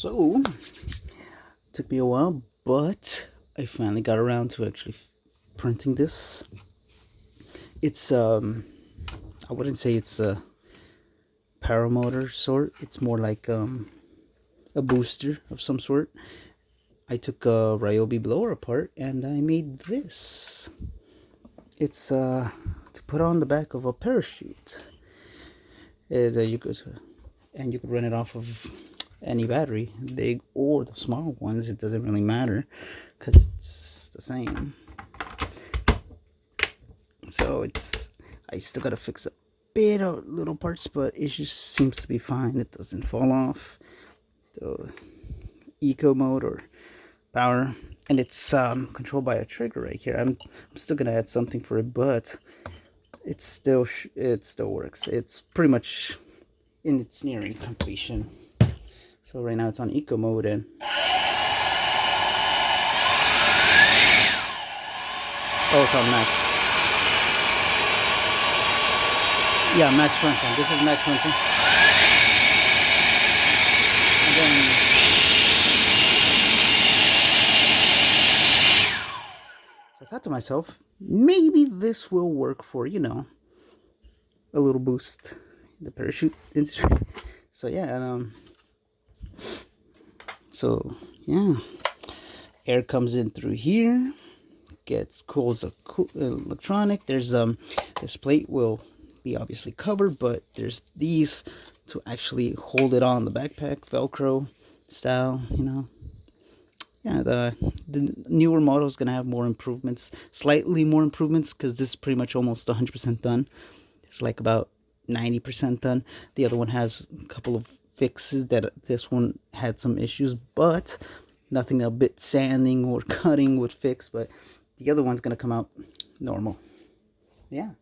So, took me a while, but I finally got around to actually printing this. It's I wouldn't say it's a paramotor sort. It's more like a booster of some sort. I took a Ryobi blower apart and I made this. It's to put on the back of a parachute. That you could run it off of any battery, big or the small ones. It doesn't really matter because it's the same. So I still gotta fix a bit of little parts, but it just seems to be fine. It doesn't fall off. The eco mode or power, and it's controlled by a trigger right here. I'm still gonna add something for it, but it still works. It's pretty much in its nearing completion. So right now it's on eco mode, and oh, it's on max. Yeah, max runtime. This is max runtime. And then so I thought to myself, maybe this will work for, a little boost in the parachute industry. So yeah, air comes in through here, cools the electronic. There's this plate will be obviously covered, but there's these to actually hold it on the backpack, Velcro style. Yeah, the newer model is gonna have more improvements, slightly more improvements, because this is pretty much almost 100% done. It's like about 90% done. The other one has a couple of fixes that this one had some issues, but nothing a bit sanding or cutting would fix. But the other one's gonna come out normal. Yeah.